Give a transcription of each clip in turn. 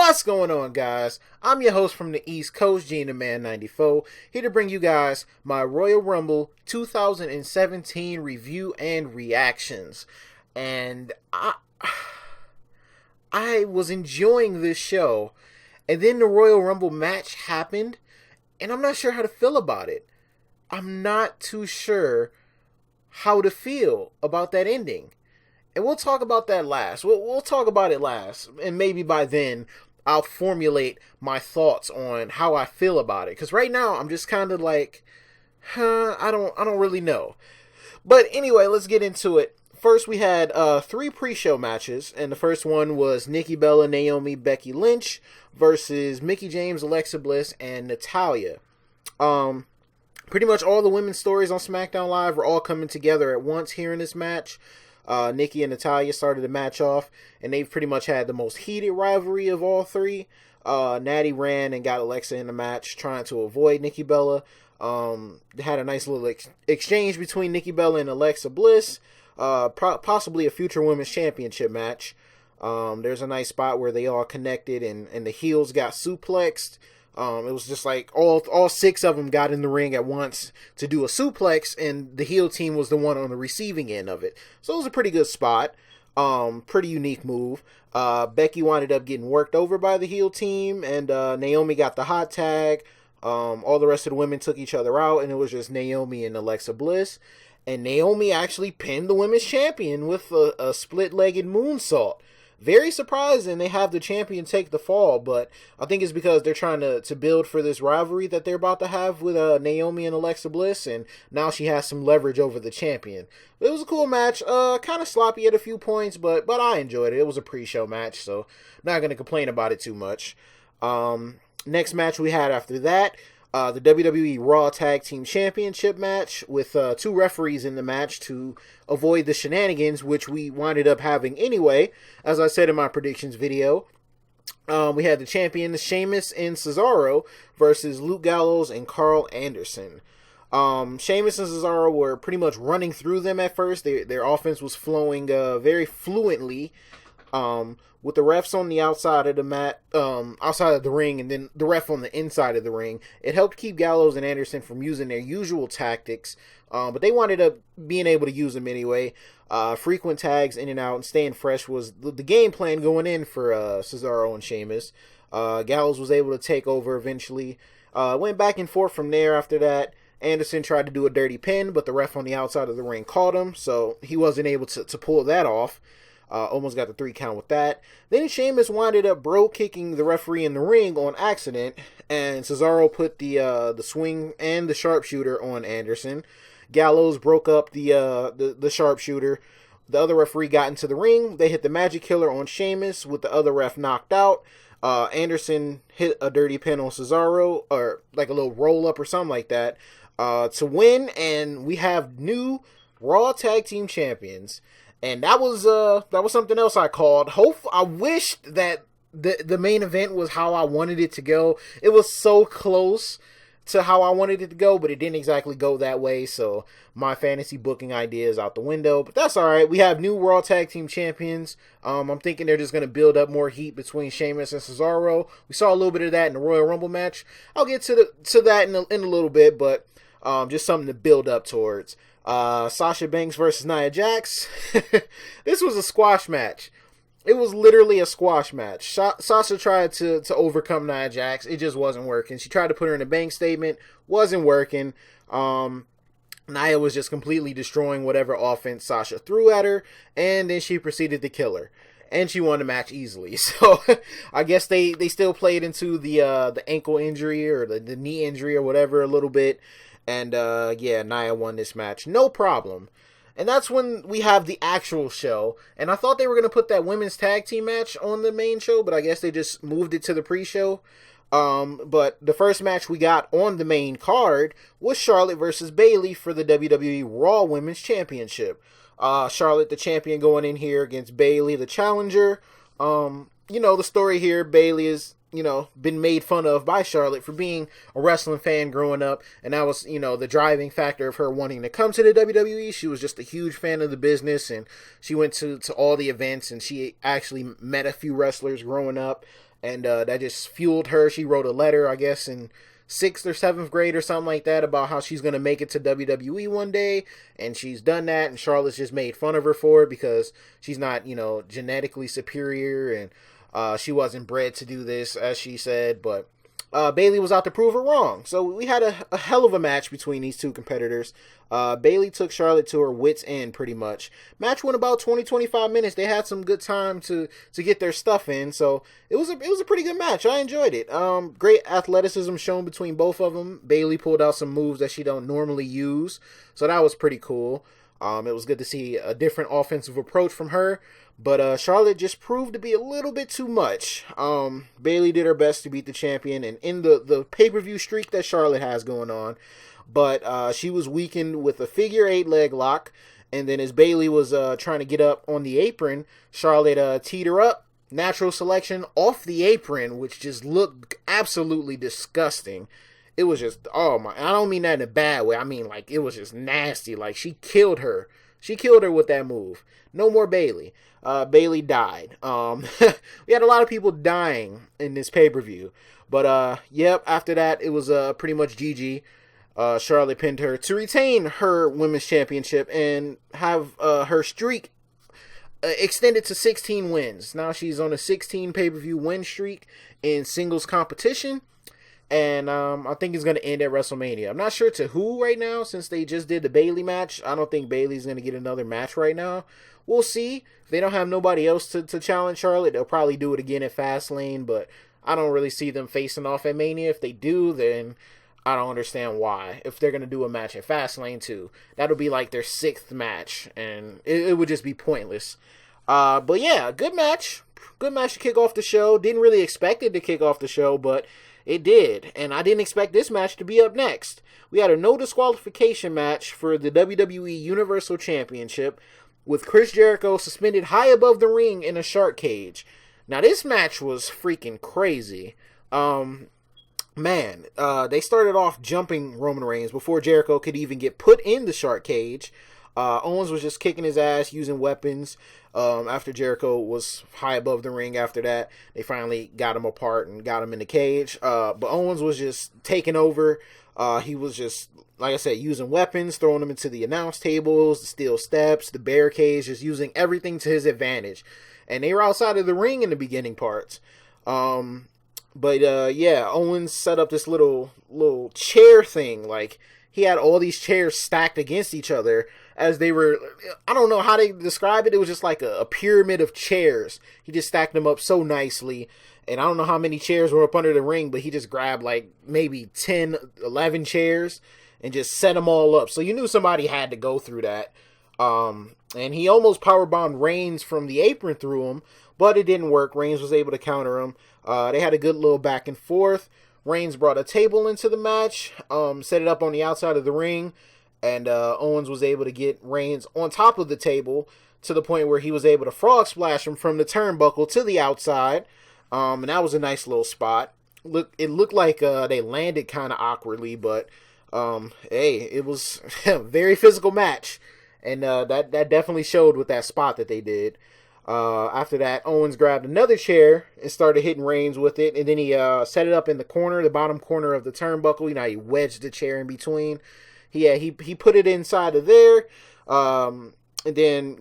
What's going on, guys? I'm your host from the East Coast, Gina Man 94, here to bring you guys my Royal Rumble 2017 review and reactions. And I was enjoying this show, and then the Royal Rumble match happened, and I'm not sure how to feel about it. I'm not too sure how to feel about that ending. And we'll talk about that last. We'll talk about it last. And maybe by then, I'll formulate my thoughts on how I feel about it. Because right now, I'm just kind of like, I don't really know. But anyway, let's get into it. First, we had 3 pre-show matches. And the first one was Nikki, Bella, Naomi, Becky, Lynch versus Mickie James, Alexa Bliss, and Natalya. Pretty much all the women's stories on Smackdown Live were all coming together at once here in this match. Nikki and Natalya started the match off, and they've pretty much had the most heated rivalry of all 3. Natty ran and got Alexa in the match, trying to avoid Nikki Bella. They had a nice little exchange between Nikki Bella and Alexa Bliss, possibly a future women's championship match. There's a nice spot where they all connected, and the heels got suplexed. It was just like all 6 of them got in the ring at once to do a suplex, and the heel team was the one on the receiving end of it. So it was a pretty good spot. Pretty unique move. Becky wound up getting worked over by the heel team, and Naomi got the hot tag. All the rest of the women took each other out, and it was just Naomi and Alexa Bliss. And Naomi actually pinned the women's champion with a split-legged moonsault. Very surprising they have the champion take the fall, but I think it's because they're trying to build for this rivalry that they're about to have with Naomi and Alexa Bliss, and now she has some leverage over the champion. It was a cool match, kind of sloppy at a few points, but I enjoyed it. It was a pre-show match, so I'm not going to complain about it too much. Next match we had after that, the WWE Raw Tag Team Championship match with 2 referees in the match to avoid the shenanigans, which we winded up having anyway, as I said in my predictions video. We had the champion, Sheamus and Cesaro, versus Luke Gallows and Karl Anderson. Sheamus and Cesaro were pretty much running through them at first. Their offense was flowing very fluently. With the refs on the outside of the mat, outside of the ring, and then the ref on the inside of the ring. It helped keep Gallows and Anderson from using their usual tactics, but they wanted up being able to use them anyway. Frequent tags in and out and staying fresh was the game plan going in for Cesaro and Sheamus. Gallows was able to take over eventually. Went back and forth from there after that. Anderson tried to do a dirty pin, but the ref on the outside of the ring caught him, so he wasn't able to pull that off. Almost got the 3 count with that. Then Sheamus winded up kicking the referee in the ring on accident, and Cesaro put the swing and the sharpshooter on Anderson. Gallows broke up the sharpshooter. The other referee got into the ring. They hit the Magic Killer on Sheamus with the other ref knocked out. Anderson hit a dirty pin on Cesaro, or like a little roll up or something like that, to win, and we have new Raw Tag Team Champions. And that was something else I called. I wished that the main event was how I wanted it to go. It was so close to how I wanted it to go, but it didn't exactly go that way. So my fantasy booking idea is out the window. But that's all right. We have new Raw Tag Team Champions. I'm thinking they're just going to build up more heat between Sheamus and Cesaro. We saw a little bit of that in the Royal Rumble match. I'll get to that in a little bit, but just something to build up towards. Sasha Banks versus Nia Jax. This was a squash match. It was literally a squash match. Sasha tried to overcome Nia Jax. It just wasn't working. She tried to put her in a bank statement. Wasn't working. Nia was just completely destroying whatever offense Sasha threw at her. And then she proceeded to kill her. And she won the match easily. So I guess they still played into the ankle injury or the knee injury or whatever a little bit. And, yeah, Nia won this match. No problem. And that's when we have the actual show. And I thought they were going to put that women's tag team match on the main show, but I guess they just moved it to the pre-show. But the first match we got on the main card was Charlotte versus Bayley for the WWE Raw Women's Championship. Charlotte, the champion, going in here against Bayley, the challenger. The story here, Bayley is been made fun of by Charlotte for being a wrestling fan growing up, and that was, the driving factor of her wanting to come to the WWE. She was just a huge fan of the business, and she went to all the events, and she actually met a few wrestlers growing up, and that just fueled her. She wrote a letter, I guess, in 6th or 7th grade or something like that, about how she's going to make it to WWE one day, and she's done that, and Charlotte's just made fun of her for it because she's not, genetically superior, and she wasn't bred to do this, as she said, but Bayley was out to prove her wrong. So we had a hell of a match between these two competitors. Bayley took Charlotte to her wit's end, pretty much. Match went about 20-25 minutes. They had some good time to get their stuff in, so it was a pretty good match. I enjoyed it. Great athleticism shown between both of them. Bayley pulled out some moves that she don't normally use, so that was pretty cool. It was good to see a different offensive approach from her. But Charlotte just proved to be a little bit too much. Bayley did her best to beat the champion and in the pay-per-view streak that Charlotte has going on. But she was weakened with a figure 8 leg lock. And then as Bayley was trying to get up on the apron, Charlotte teed her up. Natural selection off the apron, which just looked absolutely disgusting. It was just, oh my, I don't mean that in a bad way. I mean, like, it was just nasty. Like, she killed her. She killed her with that move. No more Bayley. Bayley died. We had a lot of people dying in this pay-per-view. But, yep, after that, it was pretty much GG. Charlotte pinned her to retain her women's championship and have her streak extended to 16 wins. Now she's on a 16 pay-per-view win streak in singles competition. And I think it's going to end at WrestleMania. I'm not sure to who right now, since they just did the Bayley match. I don't think Bayley's going to get another match right now. We'll see. If they don't have nobody else to challenge Charlotte, they'll probably do it again at Fastlane. But I don't really see them facing off at Mania. If they do, then I don't understand why. If they're going to do a match at Fastlane too, that'll be like their 6th match. And it would just be pointless. But yeah, good match. Good match to kick off the show. Didn't really expect it to kick off the show, but it did, and I didn't expect this match to be up next. We had a no disqualification match for the WWE Universal Championship with Chris Jericho suspended high above the ring in a shark cage. Now, this match was freaking crazy. They started off jumping Roman Reigns before Jericho could even get put in the shark cage. Owens was just kicking his ass using weapons. After Jericho was high above the ring after that, they finally got him apart and got him in the cage. But Owens was just taking over. He was just, like I said, using weapons, throwing them into the announce tables, the steel steps, the barricades, just using everything to his advantage. And they were outside of the ring in the beginning parts. Owens set up this little chair thing. Like, he had all these chairs stacked against each other as they were, I don't know how they describe it. It was just like a pyramid of chairs. He just stacked them up so nicely. And I don't know how many chairs were up under the ring, but he just grabbed like maybe 10, 11 chairs and just set them all up. So you knew somebody had to go through that. And he almost powerbombed Reigns from the apron through him, but it didn't work. Reigns was able to counter him. They had a good little back and forth. Reigns brought a table into the match, set it up on the outside of the ring, and Owens was able to get Reigns on top of the table to the point where he was able to frog splash him from the turnbuckle to the outside, and that was a nice little spot. It looked like they landed kind of awkwardly, but it was a very physical match, and that definitely showed with that spot that they did. After that, Owens grabbed another chair and started hitting Reigns with it, and then he set it up in the corner, the bottom corner of the turnbuckle. He wedged the chair in between. He put it inside of there, and then,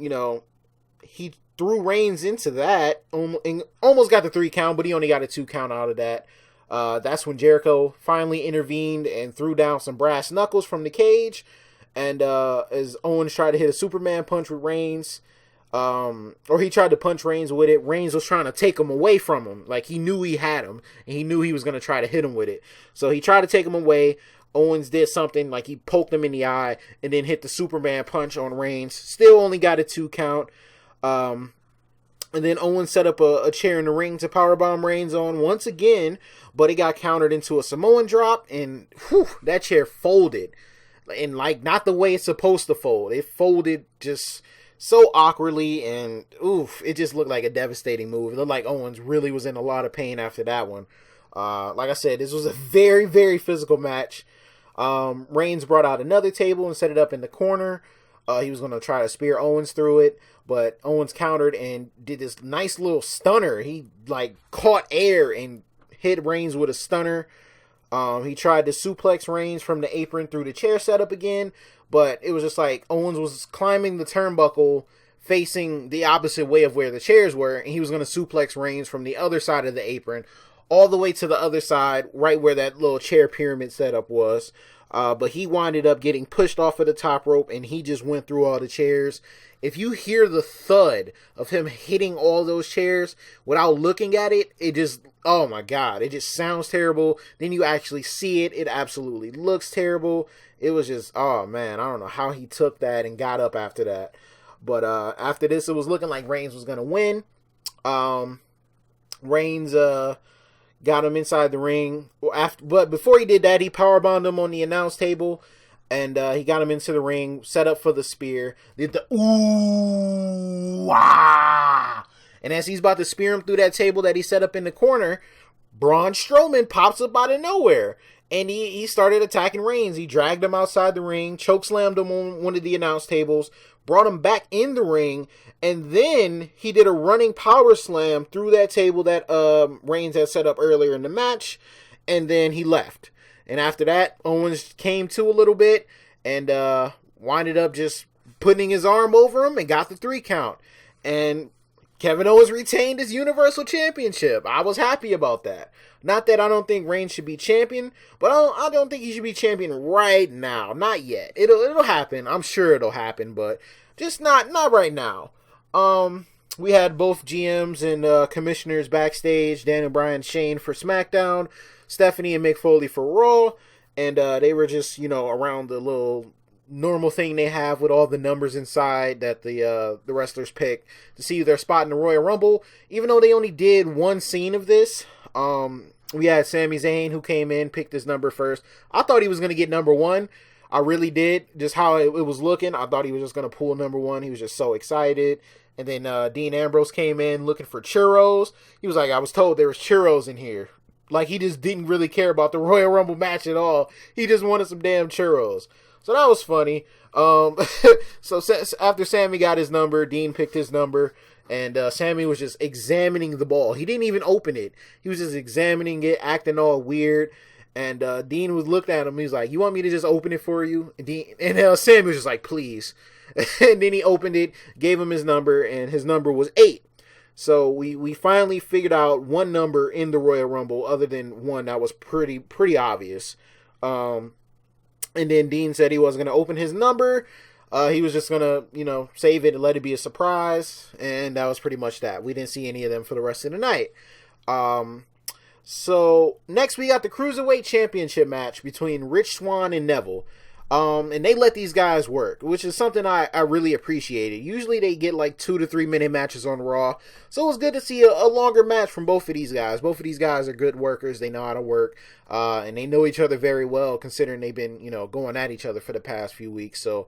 he threw Reigns into that, and almost got the 3 count, but he only got a 2 count out of that. That's when Jericho finally intervened and threw down some brass knuckles from the cage, and as Owens tried to hit a Superman punch with Reigns, or he tried to punch Reigns with it, Reigns was trying to take him away from him. Like, he knew he had him, and he knew he was going to try to hit him with it. So he tried to take him away. Owens did something, like he poked him in the eye, and then hit the Superman punch on Reigns. Still only got a 2 count. And then Owens set up a chair in the ring to powerbomb Reigns on once again, but it got countered into a Samoan drop, and that chair folded. And, like, not the way it's supposed to fold. It folded just so awkwardly, and oof, it just looked like a devastating move. It looked like Owens really was in a lot of pain after that one. Like I said, this was a very, very physical match. Reigns brought out another table and set it up in the corner. He was going to try to spear Owens through it, but Owens countered and did this nice little stunner. He like caught air and hit Reigns with a stunner. He tried to suplex Reigns from the apron through the chair setup again, but it was just like Owens was climbing the turnbuckle facing the opposite way of where the chairs were, and he was going to suplex Reigns from the other side of the apron all the way to the other side, right where that little chair pyramid setup was. But he winded up getting pushed off of the top rope, and he just went through all the chairs. If you hear the thud of him hitting all those chairs without looking at it, it just, oh my God, it just sounds terrible. Then you actually see it, it absolutely looks terrible. It was just, oh man, I don't know how he took that and got up after that. But after this, it was looking like Reigns was going to win. Reigns got him inside the ring. But before he did that, he powerbombed him on the announce table. And he got him into the ring, set up for the spear. Did the ooh, ah. And as he's about to spear him through that table that he set up in the corner, Braun Strowman pops up out of nowhere. And he started attacking Reigns. He dragged him outside the ring, chokeslammed him on one of the announce tables, brought him back in the ring, and then he did a running power slam through that table that Reigns had set up earlier in the match, and then he left. And after that, Owens came to a little bit and winded up just putting his arm over him and got the 3 count. And Kevin Owens retained his Universal Championship. I was happy about that. Not that I don't think Reigns should be champion, but I don't think he should be champion right now. Not yet. It'll happen. I'm sure it'll happen, but just not right now. We had both GMs and commissioners backstage, Daniel Bryan, Shane for SmackDown, Stephanie and Mick Foley for Raw, and they were just, around the little normal thing they have with all the numbers inside that the wrestlers pick to see their spot in the Royal Rumble. Even though they only did one scene of this, we had Sami Zayn who came in, picked his number first. I thought he was going to get number 1. I really did. Just how it was looking, I thought he was just going to pull number 1. He was just so excited. And then Dean Ambrose came in looking for churros. He was like, I was told there was churros in here. Like, he just didn't really care about the Royal Rumble match at all. He just wanted some damn churros. So that was funny. So after Sammy got his number, Dean picked his number, and Sammy was just examining the ball. He didn't even open it. He was just examining it, acting all weird. And Dean was looking at him. He was like, you want me to just open it for you? And Sammy was just like, please. And then he opened it, gave him his number, and his number was 8. So we finally figured out one number in the Royal Rumble other than one that was pretty obvious. And then Dean said he wasn't going to open his number. He was just going to, save it and let it be a surprise. And that was pretty much that. We didn't see any of them for the rest of the night. So next we got the Cruiserweight Championship match between Rich Swann and Neville. And they let these guys work, which is something I really appreciated. Usually they get like 2 to 3 minute matches on Raw. So it was good to see a longer match from both of these guys. Both of these guys are good workers. They know how to work. And they know each other very well, considering they've been, going at each other for the past few weeks. So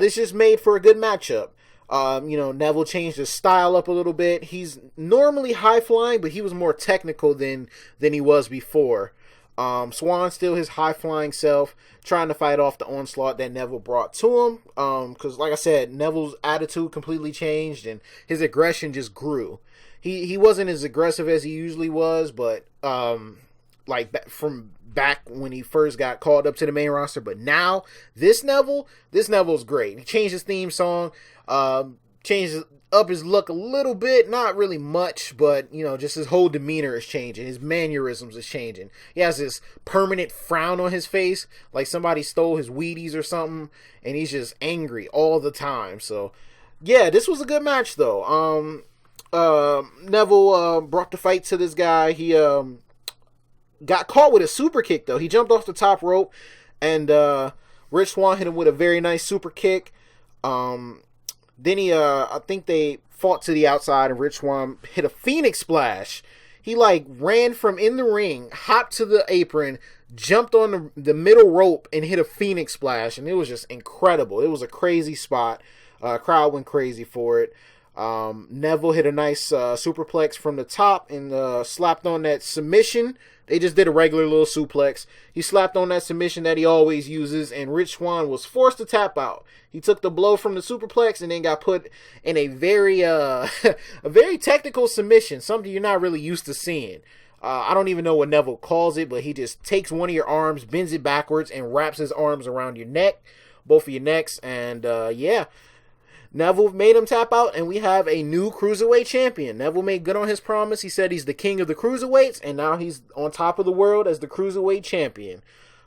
this just made for a good matchup. Neville changed his style up a little bit. He's normally high flying, but he was more technical than he was before. Swann still his high flying self, trying to fight off the onslaught that Neville brought to him. Because like I said, Neville's attitude completely changed and his aggression just grew. He wasn't as aggressive as he usually was, but from back when he first got called up to the main roster. But now this Neville's great. He changed his theme song, changed up his look a little bit, not really much, but just his whole demeanor is changing. His mannerisms is changing. He has this permanent frown on his face, like somebody stole his Wheaties or something, and he's just angry all the time. So yeah, this was a good match though. Neville brought the fight to this guy. He got caught with a super kick though. He jumped off the top rope, and Rich Swann hit him with a very nice super kick. Then I think they fought to the outside, and Rich Swann hit a Phoenix Splash. He ran from in the ring, hopped to the apron, jumped on the middle rope, and hit a Phoenix Splash, and it was just incredible. It was a crazy spot. Crowd went crazy for it. Neville hit a nice superplex from the top and slapped on that submission. They just did a regular little suplex. He slapped on that submission that he always uses, and Rich Swann was forced to tap out. He took the blow from the superplex and then got put in a very a very technical submission, something you're not really used to seeing. I don't even know what Neville calls it, but he just takes one of your arms, bends it backwards, and wraps his arms around your neck, both of your necks, and yeah. Neville made him tap out, and we have a new Cruiserweight champion. Neville made good on his promise. He said he's the king of the Cruiserweights, and now he's on top of the world as the Cruiserweight champion.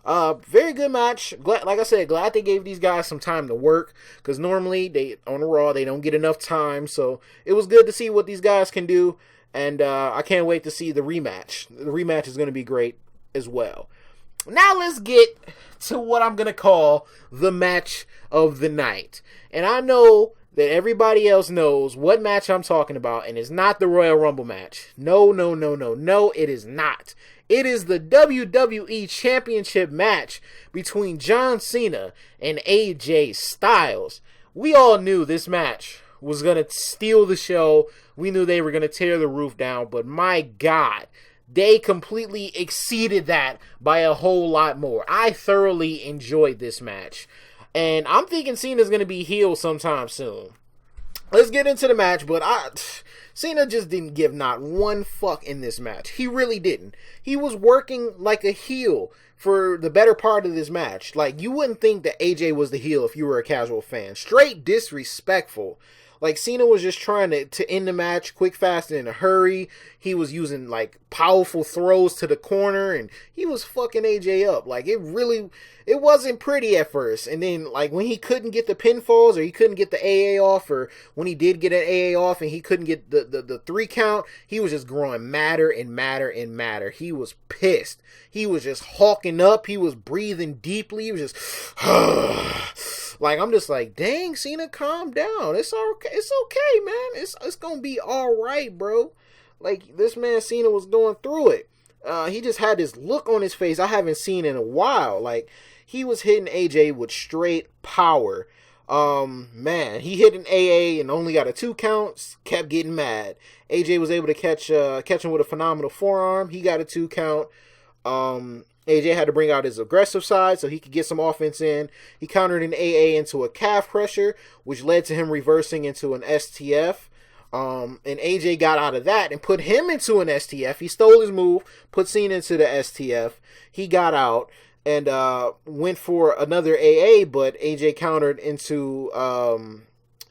Very good match. Like I said, glad they gave these guys some time to work, because normally on the Raw they don't get enough time. So it was good to see what these guys can do, and I can't wait to see the rematch. The rematch is going to be great as well. Now let's get to what I'm going to call the match of the night. And I know that everybody else knows what match I'm talking about, and it's not the Royal Rumble match. No, it is not. It is the WWE Championship match between John Cena and AJ Styles. We all knew this match was going to steal the show. We knew they were going to tear the roof down, but my God, they completely exceeded that by a whole lot more. I thoroughly enjoyed this match. And I'm thinking Cena's going to be heel sometime soon. Let's get into the match, but Cena just didn't give not one fuck in this match. He really didn't. He was working like a heel for the better part of this match. Like, you wouldn't think that AJ was the heel if you were a casual fan. Straight disrespectful. Like, Cena was just trying to end the match quick, fast, and in a hurry. He was using, like, powerful throws to the corner, and he was fucking AJ up. Like, it wasn't pretty at first. And then, like, when he couldn't get the pinfalls, or he couldn't get the AA off, or when he did get an AA off and he couldn't get the 3 count, he was just growing madder and madder and madder. He was pissed. He was just hawking up. He was breathing deeply. He was just... Like, I'm just like, dang, Cena, calm down. It's okay. It's okay, man. It's gonna be all right, bro. Like, this man Cena was going through it. He just had this look on his face I haven't seen in a while. Like, he was hitting AJ with straight power. Man, he hit an AA and only got a 2 count. Kept getting mad. AJ was able to catch him with a phenomenal forearm. He got a 2 count. AJ had to bring out his aggressive side so he could get some offense in. He countered an AA into a calf pressure, which led to him reversing into an STF. And AJ got out of that and put him into an STF. He stole his move, put Cena into the STF. He got out and went for another AA, but AJ countered into...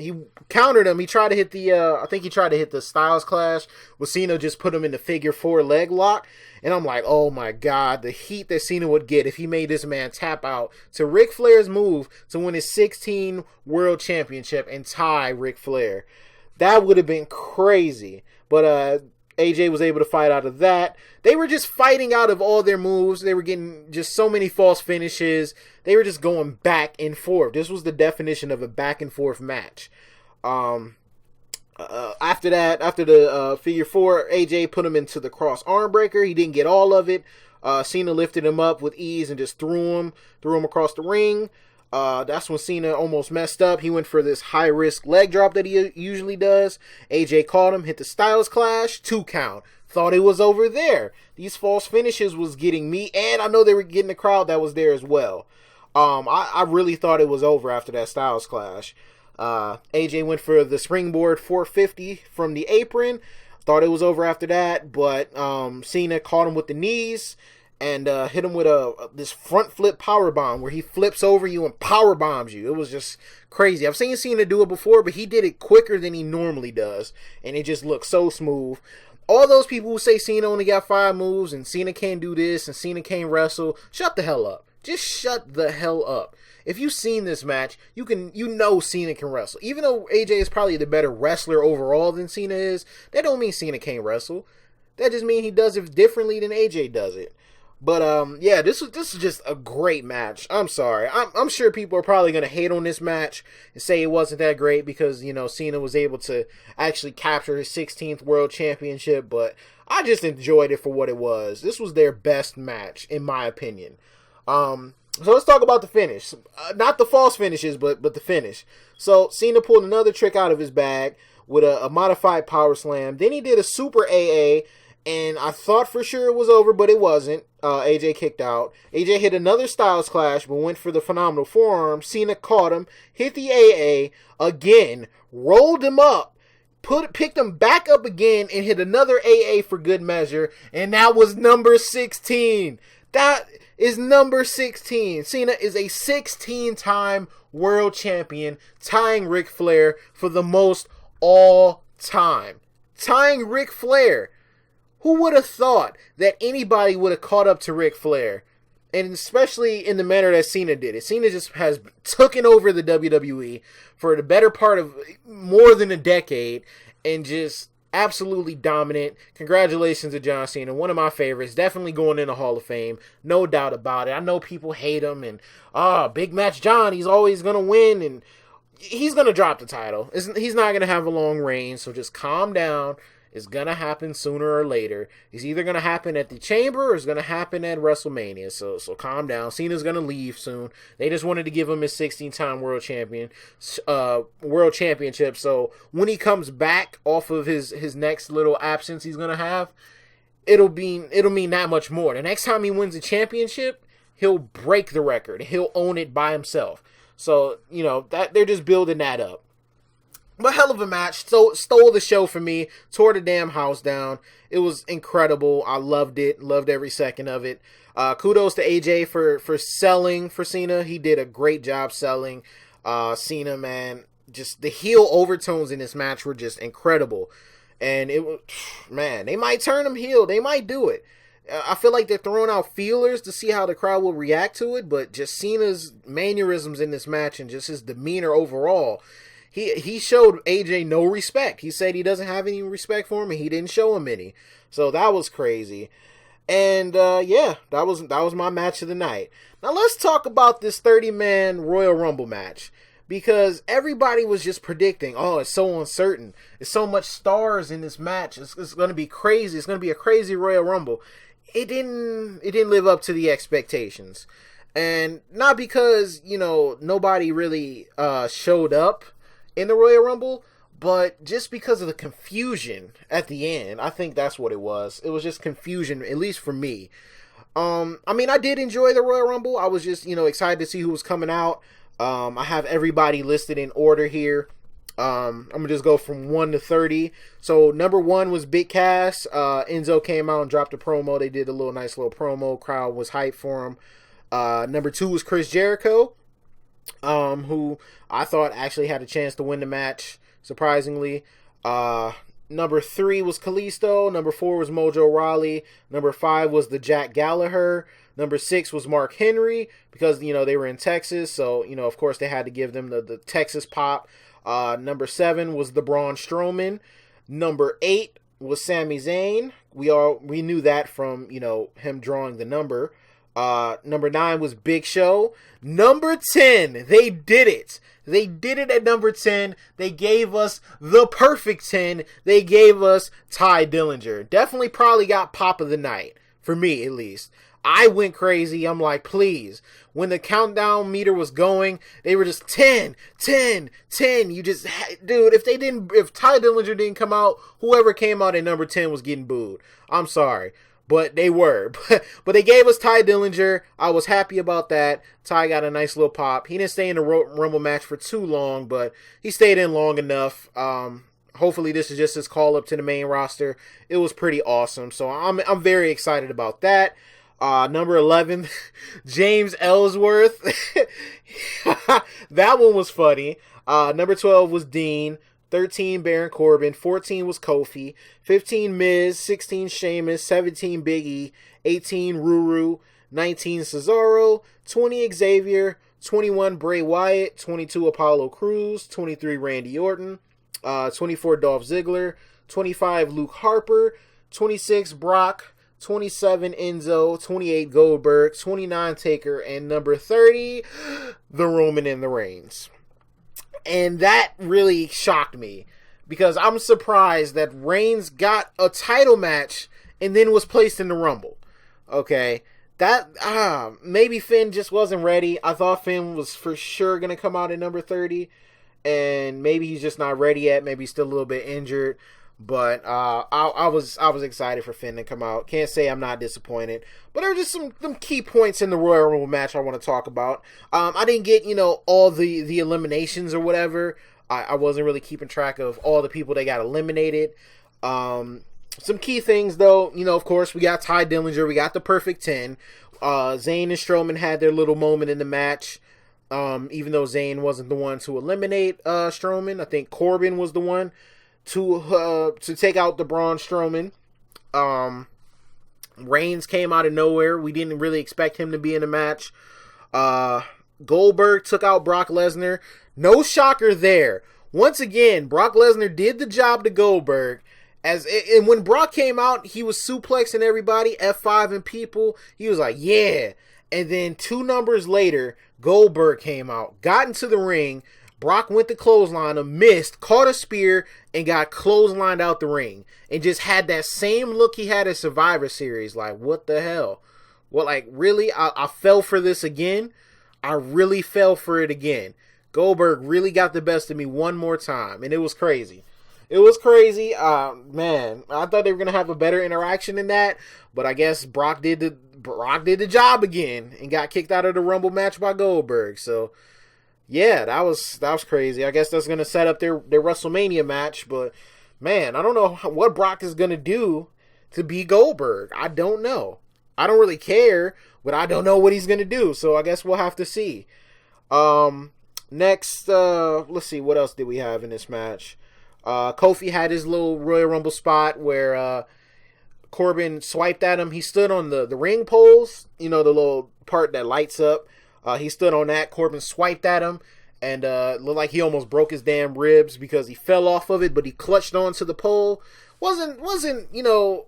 He countered him. He tried to hit I think he tried to hit the Styles Clash, with Cena just put him in the figure 4 leg lock. And I'm like, oh my God, the heat that Cena would get if he made this man tap out to Ric Flair's move to win his 16 World Championship and tie Ric Flair. That would have been crazy. But AJ was able to fight out of that. They were just fighting out of all their moves. They were getting just so many false finishes. They were just going back and forth. This was the definition of a back and forth match. After that, after the figure 4, AJ put him into the cross arm breaker. He didn't get all of it. Cena lifted him up with ease and just threw him across the ring. That's when Cena almost messed up. He went for this high-risk leg drop that he usually does. AJ caught him, hit the Styles Clash, 2 count. Thought it was over there. These false finishes was getting me, and I know they were getting the crowd that was there as well. I really thought it was over after that Styles Clash. AJ went for the springboard 450 from the apron. Thought it was over after that, but Cena caught him with the knees and hit him with this front flip power bomb where he flips over you and power bombs you. It was just crazy. I've seen Cena do it before, but he did it quicker than he normally does, and it just looked so smooth. All those people who say Cena only got 5 moves and Cena can't do this and Cena can't wrestle, shut the hell up. Just shut the hell up. If you've seen this match, you know Cena can wrestle. Even though AJ is probably the better wrestler overall than Cena is, that don't mean Cena can't wrestle. That just means he does it differently than AJ does it. But yeah, this is just a great match. I'm sorry. I'm sure people are probably gonna hate on this match and say it wasn't that great because, you know, Cena was able to actually capture his 16th World Championship, but I just enjoyed it for what it was. This was their best match, in my opinion. So let's talk about the finish. Not the false finishes, but the finish. So Cena pulled another trick out of his bag with a modified power slam. Then he did a super AA, and I thought for sure it was over, but it wasn't. AJ kicked out. AJ hit another Styles Clash, but went for the phenomenal forearm. Cena caught him, hit the AA again, rolled him up, picked him back up again, and hit another AA for good measure, and that was number 16. That is number 16. Cena is a 16-time world champion, tying Ric Flair for the most all time. Tying Ric Flair. Who would have thought that anybody would have caught up to Ric Flair? And especially in the manner that Cena did it. Cena just has taken over the WWE for the better part of more than a decade and just absolutely dominant. Congratulations to John Cena. One of my favorites. Definitely going in the Hall of Fame. No doubt about it. I know people hate him and, big match John, he's always going to win. And he's going to drop the title. He's not going to have a long reign, so just calm down. It's going to happen sooner or later. It's either going to happen at the Chamber or it's going to happen at WrestleMania. So calm down. Cena's going to leave soon. They just wanted to give him his 16-time world championship. So when he comes back off of his next little absence he's going to have, it'll mean that much more. The next time he wins a championship, he'll break the record. He'll own it by himself. So, that they're just building that up. But hell of a match. Stole the show for me. Tore the damn house down. It was incredible. I loved it. Loved every second of it. Kudos to AJ for selling for Cena. He did a great job selling Cena, man. Just the heel overtones in this match were just incredible. And it was, man, they might turn him heel. They might do it. I feel like they're throwing out feelers to see how the crowd will react to it. But just Cena's mannerisms in this match and just his demeanor overall, He showed AJ no respect. He said he doesn't have any respect for him, and he didn't show him any. So that was crazy. And that was my match of the night. Now let's talk about this 30-man Royal Rumble match, because everybody was just predicting, it's so uncertain. There's so much stars in this match. It's going to be crazy. It's going to be a crazy Royal Rumble. It didn't live up to the expectations. And not because, nobody really showed up in the Royal Rumble, but just because of the confusion at the end. I think that's what it was. It was just confusion, at least for me. I did enjoy the Royal Rumble. I was just, excited to see who was coming out. I have everybody listed in order here. I'm going to just go from 1 to 30. So, number 1 was Big Cass. Enzo came out and dropped a promo. They did a nice little promo. Crowd was hyped for him. Number 2 was Chris Jericho, who I thought actually had a chance to win the match, surprisingly. Number 3 was Kalisto. Number 4 was Mojo Rawley. Number 5 was the Jack Gallagher. Number 6 was Mark Henry, because, they were in Texas. So, of course, they had to give them the Texas pop. Number 7 was the Braun Strowman. Number 8 was Sami Zayn. We knew that from, him drawing the number. Number 9 was Big Show. Number 10, they did it. They did it at number 10. They gave us the perfect 10. They gave us Ty Dillinger. Definitely probably got pop of the night. For me, at least. I went crazy. I'm like, please. When the countdown meter was going, they were just 10, 10, 10. You just, dude, if Ty Dillinger didn't come out, whoever came out at number 10 was getting booed. I'm sorry. But they were. But they gave us Ty Dillinger. I was happy about that. Ty got a nice little pop. He didn't stay in the Rumble match for too long, but he stayed in long enough. Hopefully this is just his call up to the main roster. It was pretty awesome. So I'm very excited about that. Number 11, James Ellsworth. That one was funny. Number 12 was Dean. 13, Baron Corbin. 14 was Kofi. 15, Miz. 16, Sheamus. 17, Big E. 18, Ruru. 19, Cesaro. 20, Xavier. 21, Bray Wyatt. 22, Apollo Crews. 23, Randy Orton. 24, Dolph Ziggler. 25, Luke Harper. 26, Brock. 27, Enzo. 28, Goldberg. 29, Taker. And number 30, the Roman and the Reigns. And that really shocked me, because I'm surprised that Reigns got a title match and then was placed in the Rumble. Okay, maybe Finn just wasn't ready. I thought Finn was for sure going to come out at number 30, and maybe he's just not ready yet. Maybe he's still a little bit injured. But I was excited for Finn to come out. Can't say I'm not disappointed. But there were just some key points in the Royal Rumble match I want to talk about. I didn't get, all the eliminations or whatever. I wasn't really keeping track of all the people that got eliminated. Some key things, though, of course, we got Ty Dillinger. We got the Perfect 10. Zayn and Strowman had their little moment in the match. Even though Zayn wasn't the one to eliminate Strowman. I think Corbin was the one to take out the Braun Strowman. Reigns came out of nowhere. We didn't really expect him to be in the match. Goldberg took out Brock Lesnar. No shocker there. Once again, Brock Lesnar did the job to Goldberg. And when Brock came out, he was suplexing everybody, F5 and people. He was like, yeah. And then 2 numbers later, Goldberg came out, got into the ring. Brock went to clothesline him, missed, caught a spear, and got clotheslined out the ring. And just had that same look he had at Survivor Series. Like, what the hell? Well, like, really? I fell for this again? I really fell for it again. Goldberg really got the best of me one more time. And it was crazy. It was crazy. Man, I thought they were going to have a better interaction than that. But I guess Brock did the job again. And got kicked out of the Rumble match by Goldberg. So yeah, that was crazy. I guess that's going to set up their WrestleMania match. But, man, I don't know what Brock is going to do to beat Goldberg. I don't know. I don't really care, but I don't know what he's going to do. So I guess we'll have to see. Next, let's see. What else did we have in this match? Kofi had his little Royal Rumble spot where Corbin swiped at him. He stood on the ring poles, the little part that lights up. He stood on that. Corbin swiped at him and looked like he almost broke his damn ribs because he fell off of it, but he clutched onto the pole. Wasn't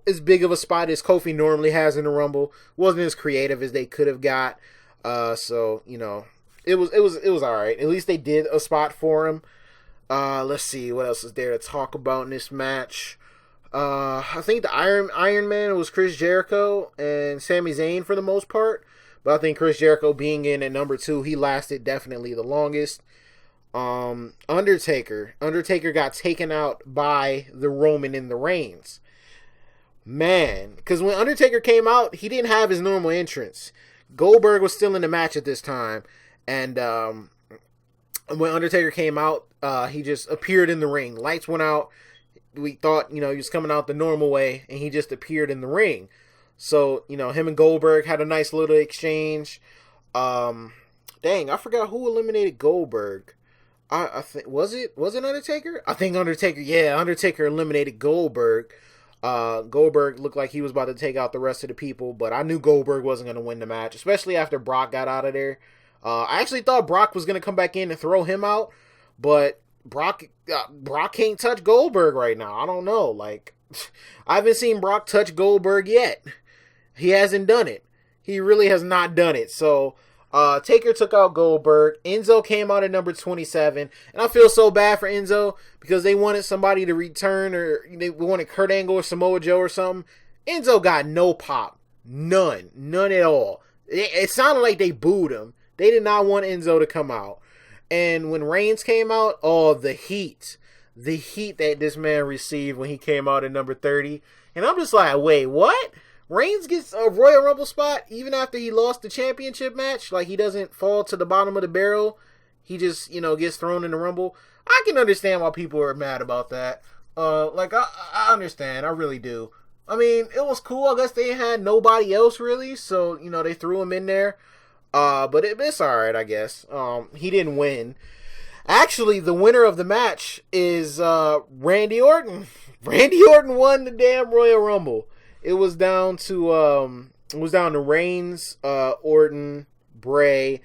as big of a spot as Kofi normally has in the Rumble. Wasn't as creative as they could have got. So it was all right. At least they did a spot for him. Let's see what else is there to talk about in this match. I think the Iron Man was Chris Jericho and Sami Zayn for the most part. But I think Chris Jericho being in at number 2, he lasted definitely the longest. Undertaker got taken out by the Roman in the Reigns. Man, because when Undertaker came out, he didn't have his normal entrance. Goldberg was still in the match at this time. And when Undertaker came out, he just appeared in the ring. Lights went out. We thought, he was coming out the normal way, and he just appeared in the ring. So, him and Goldberg had a nice little exchange. Dang, I forgot who eliminated Goldberg. I think, was it Undertaker? I think Undertaker eliminated Goldberg. Goldberg looked like he was about to take out the rest of the people, but I knew Goldberg wasn't going to win the match, especially after Brock got out of there. I actually thought Brock was going to come back in and throw him out, but Brock can't touch Goldberg right now. I don't know. Like, I haven't seen Brock touch Goldberg yet. He hasn't done it. He really has not done it. So, Taker took out Goldberg. Enzo came out at number 27. And I feel so bad for Enzo because they wanted somebody to return, or they wanted Kurt Angle or Samoa Joe or something. Enzo got no pop. None at all. It sounded like they booed him. They did not want Enzo to come out. And when Reigns came out, the heat that this man received when he came out at number 30. And I'm just like, wait, what? Reigns gets a Royal Rumble spot even after he lost the championship match? Like, he doesn't fall to the bottom of the barrel? He just, gets thrown in the Rumble? I can understand why people are mad about that. I understand. I really do. I mean, it was cool. I guess they had nobody else really, so, they threw him in there. But it's alright, I guess. He didn't win. Actually, the winner of the match is Randy Orton. Randy Orton won the damn Royal Rumble. It was down to Reigns, Orton, Bray,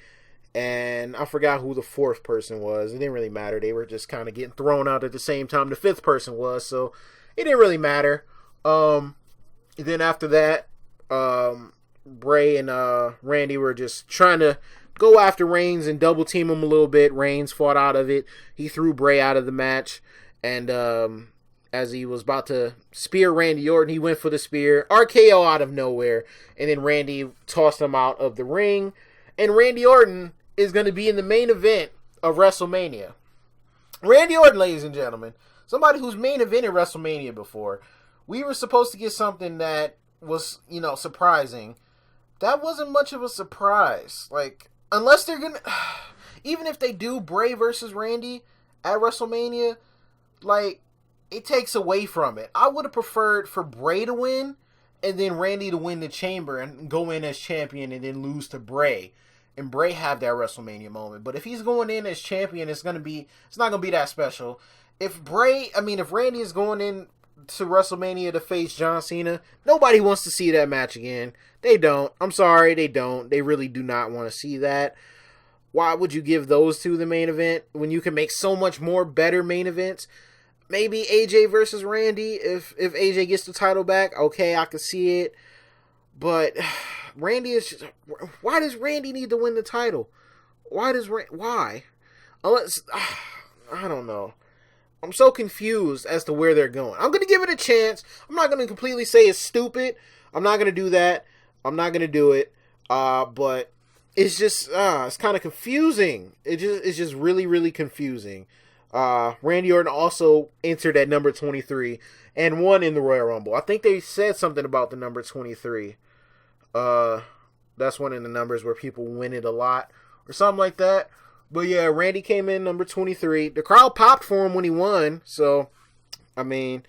and I forgot who the 4th person was. It didn't really matter. They were just kind of getting thrown out at the same time the 5th person was, so it didn't really matter. Then after that, Bray and Randy were just trying to go after Reigns and double team him a little bit. Reigns fought out of it. He threw Bray out of the match, and as he was about to spear Randy Orton. He went for the spear, RKO out of nowhere, and then Randy tossed him out of the ring. And Randy Orton is going to be in the main event of WrestleMania. Randy Orton, ladies and gentlemen, somebody who's main evented WrestleMania before. We were supposed to get something that was, surprising. That wasn't much of a surprise. Like, unless they're going to... Even if they do Bray versus Randy at WrestleMania, like, it takes away from it. I would have preferred for Bray to win and then Randy to win the Chamber and go in as champion and then lose to Bray. And Bray have that WrestleMania moment. But if he's going in as champion, it's not gonna be that special. If Randy is going in to WrestleMania to face John Cena, nobody wants to see that match again. They don't. I'm sorry, they don't. They really do not want to see that. Why would you give those two the main event when you can make so much more better main events? Maybe AJ versus Randy. If AJ gets the title back, okay, I can see it. But Randy is just, why does Randy need to win the title? Why? Unless I don't know. I'm so confused as to where they're going. I'm going to give it a chance. I'm not going to completely say it's stupid. I'm not going to do that. I'm not going to do it. But it's just, it's kind of confusing. It's just really, really confusing. Randy Orton also entered at number 23 and won in the Royal Rumble. I think they said something about the number 23. That's one of the numbers where people win it a lot or something like that. But yeah, Randy came in number 23. The crowd popped for him when he won. So, we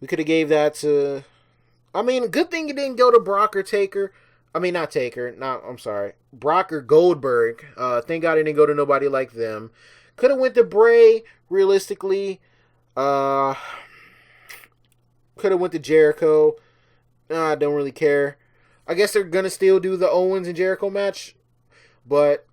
could have gave that to... good thing it didn't go to Brock or Taker. Brock or Goldberg. Thank God it didn't go to nobody like them. Could have went to Bray, realistically. Could have went to Jericho. I don't really care. I guess they're going to still do the Owens and Jericho match. But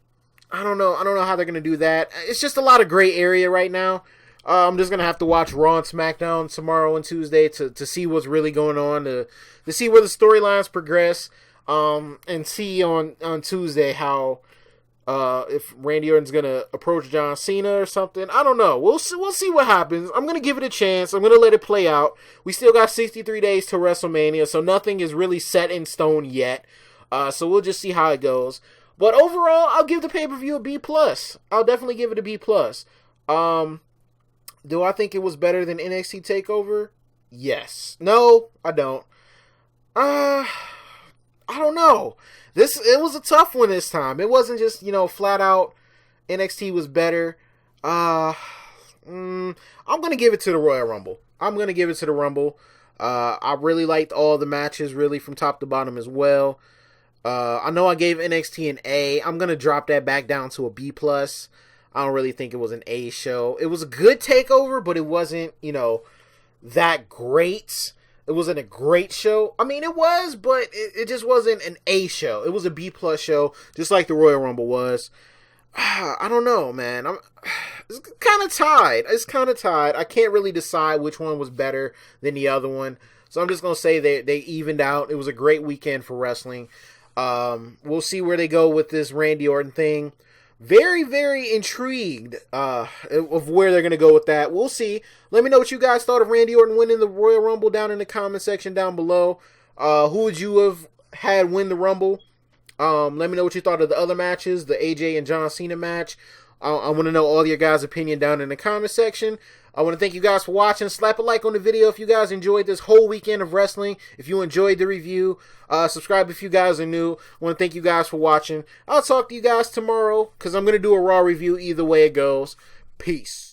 I don't know. I don't know how they're going to do that. It's just a lot of gray area right now. I'm just going to have to watch Raw and Smackdown tomorrow and Tuesday to see what's really going on. To see where the storylines progress. And see on Tuesday how if Randy Orton's gonna approach John Cena or something. I don't know. We'll see what happens. I'm gonna give it a chance. I'm gonna let it play out. We still got 63 days to WrestleMania, so nothing is really set in stone yet. So we'll just see how it goes. But overall, I'll give the pay-per-view a B+. I'll definitely give it a B+. Do I think it was better than NXT TakeOver? Yes. No, I don't. I don't know. It was a tough one this time. It wasn't just, flat out NXT was better. I'm going to give it to the Royal Rumble. I really liked all the matches, really, from top to bottom as well. I know I gave NXT an A. I'm going to drop that back down to a B+. I don't really think it was an A show. It was a good takeover, but it wasn't, that great. It wasn't a great show. It was, but it just wasn't an A show. It was a B+ show, just like the Royal Rumble was. I don't know, man. It's kind of tied. I can't really decide which one was better than the other one. So I'm just going to say they evened out. It was a great weekend for wrestling. We'll see where they go with this Randy Orton thing. Very, very intrigued of where they're going to go with that. We'll see. Let me know what you guys thought of Randy Orton winning the Royal Rumble down in the comment section down below. Who would you have had win the Rumble? Let me know what you thought of the other matches, the AJ and John Cena match. I want to know all your guys' opinion down in the comment section. I want to thank you guys for watching. Slap a like on the video if you guys enjoyed this whole weekend of wrestling. If you enjoyed the review, subscribe if you guys are new. I want to thank you guys for watching. I'll talk to you guys tomorrow because I'm going to do a Raw review either way it goes. Peace.